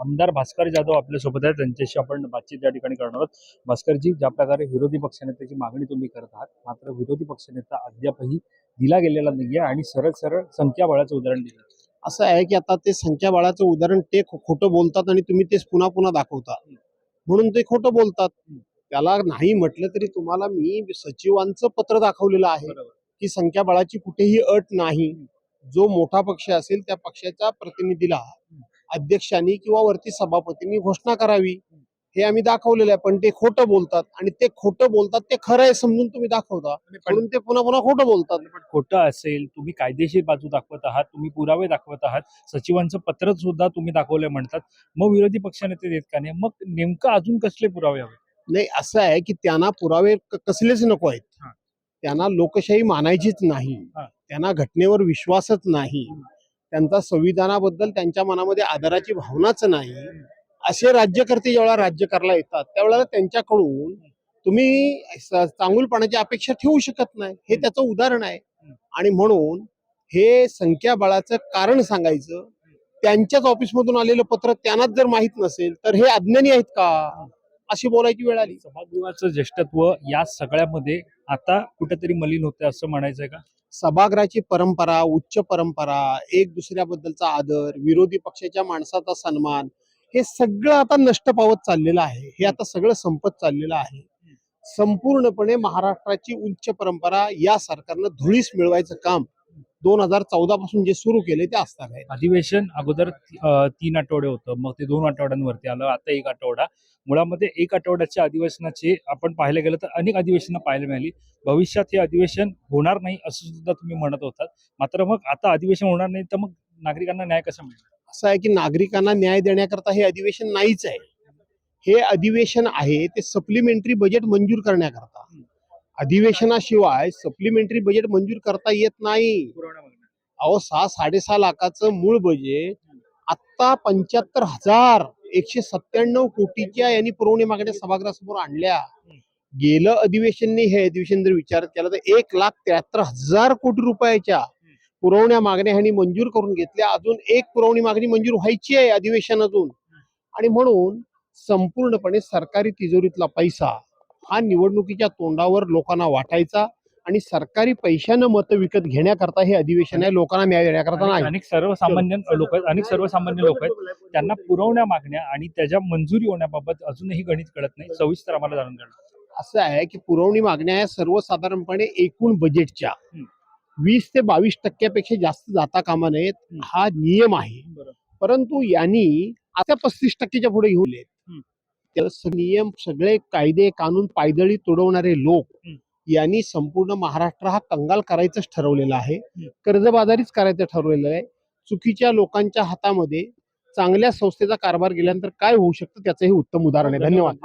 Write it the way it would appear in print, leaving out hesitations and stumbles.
आमदार भास्कर जाधव आपल्यासोबत आहेत, त्यांच्याशी आपण बातचीत या ठिकाणी करणार आहोत. भास्करजी, ज्या प्रकारे विरोधी पक्षनेत्याची मागणी तुम्ही करत आहात, मात्र विरोधी पक्षनेता अद्यापही दिला गेलेला नाहीये आणि सरळ सरळ संख्याबळाचं उदाहरण दिलं. असं आहे की आता ते संख्याबळाचं उदाहरण ते खोटं बोलतात आणि तुम्ही तेच पुन्हा पुन्हा दाखवता, म्हणून ते खोटं बोलतात. त्याला नाही म्हटलं तरी तुम्हाला मी सचिवांचं पत्र दाखवलेलं आहे की संख्याबळाची कुठेही अट नाही. जो मोठा पक्ष असेल त्या पक्षाच्या प्रतिनिधीला अध्यक्षांनी किंवा वरती सभापतींनी घोषणा करावी, हे आम्ही दाखवलेलं आहे. पण ते खोटं बोलतात आणि ते खोटं बोलतात ते खरं आहे समजून तुम्ही दाखवता, म्हणून ते पुन्हा पुन्हा खोटं बोलतात. पण खोटं असेल, तुम्ही कायदेशीर बाजू दाखवत आहात, तुम्ही पुरावे दाखवत आहात, सचिवांचं पत्र सुद्धा तुम्ही दाखवलंय म्हणतात, मग विरोधी पक्षनेते देत का नाही? मग नेमकं अजून कसले पुरावे हवे? नाही, असं आहे की त्यांना पुरावे कसलेच नको आहेत. हा. त्यांना लोकशाही मानायचीच नाही, हा. त्यांना घटनेवर विश्वासच नाही, त्यांचा संविधानाबद्दल त्यांच्या मनामध्ये आदराची भावनाच नाही. असे राज्यकर्ते जेव्हा राज्य करायला येतात त्यावेळेला त्यांच्याकडून तुम्ही चांगुलपणाची अपेक्षा ठेवू शकत नाही. हे त्याचं उदाहरण आहे. आणि म्हणून हे संख्याबळाचं कारण सांगायचं, त्यांच्याच ऑफिसमधून आलेलं पत्र त्यांनाच जर माहित नसेल तर हे अज्ञानी आहेत का, अशी बोलायची वेळ आली. सभागृहाचं ज्येष्ठत्व या सगळ्यामध्ये आता कुठेतरी मलिन होते असं म्हणायचंय का? सभागृहाची परंपरा, उच्च परंपरा, एक दुसऱ्याबद्दलचा आदर, विरोधी पक्षाच्या माणसाचा सन्मान, हे सगळं आता नष्ट पावत चाललेलं आहे. हे आता सगळं संपत चाललेलं आहे. संपूर्णपणे महाराष्ट्राची उच्च परंपरा या सरकारनं धुळीस मिळवायचं काम 2014 पासून जे सुरू केले ते असणार आहे. अधिवेशन अगोदर 3 आठवडे होतं, मग ते 2 आठवड्यांवरती आलं, आता 1 आठवडा. मुळामध्ये 1 आठवड्याच्या अधिवेशनाचे आपण पाहायला गेलं तर अनेक अधिवेशनं पाहायला मिळाली. भविष्यात हे अधिवेशन होणार नाही असं सुद्धा तुम्ही म्हणत होतात. मात्र मग आता अधिवेशन होणार नाही तर मग नागरिकांना न्याय कसा मिळणार? असं आहे की नागरिकांना न्याय देण्याकरता हे अधिवेशन नाहीच आहे. हे अधिवेशन आहे ते सप्लिमेंटरी बजेट मंजूर करण्याकरता. अधिवेशनाशिवाय सप्लिमेंटरी बजेट मंजूर करता येत नाही. अहो 6-6.5 लाखाचं मूळ बजेट आता 75,197 कोटीच्या यांनी पुरवणी मागण्या सभागृहासमोर आणल्या. गेलं अधिवेशनने हे अधिवेशन जर विचार केला तर 1,73,000 कोटी रुपयाच्या पुरवण्या मागण्या ह्यांनी मंजूर करून घेतल्या. अजून एक पुरवणी मागणी मंजूर व्हायची आहे अधिवेशनातून. आणि म्हणून संपूर्णपणे सरकारी तिजोरीतला पैसा हा निवडणुकीच्या तोंडावर लोकांना वाटायचा आणि सरकारी पैशानं मतं विकत घेण्याकरता हे अधिवेशन आहे, लोकांना न्याय देण्याकरता नाही. अनेक सर्वसामान्य लोक आहेत, त्यांना पुरवण्या मागण्या आणि त्याच्या मंजुरी होण्याबाबत अजूनही गणित कळत नाही. सविस्तर आम्हाला जाणून घ्या. असं आहे की पुरवणी मागण्या ह्या सर्वसाधारणपणे एकूण बजेटच्या 20 ते 22% जास्त जाता कामा नयेत, हा नियम आहे. परंतु यांनी आता 35% पुढे घेऊन नियम, सगळे कायदे कानून पायदळी तोडवणारे लोक यांनी संपूर्ण महाराष्ट्र हा कंगाल करायचंच ठरवलेलं आहे. कर्जबाजारीच करायचं ठरवलेलं आहे. चुकीच्या लोकांच्या हातामध्ये चांगल्या संस्थेचा कारभार गेल्यानंतर काय होऊ शकतं त्याचं हे उत्तम उदाहरण आहे. धन्यवाद.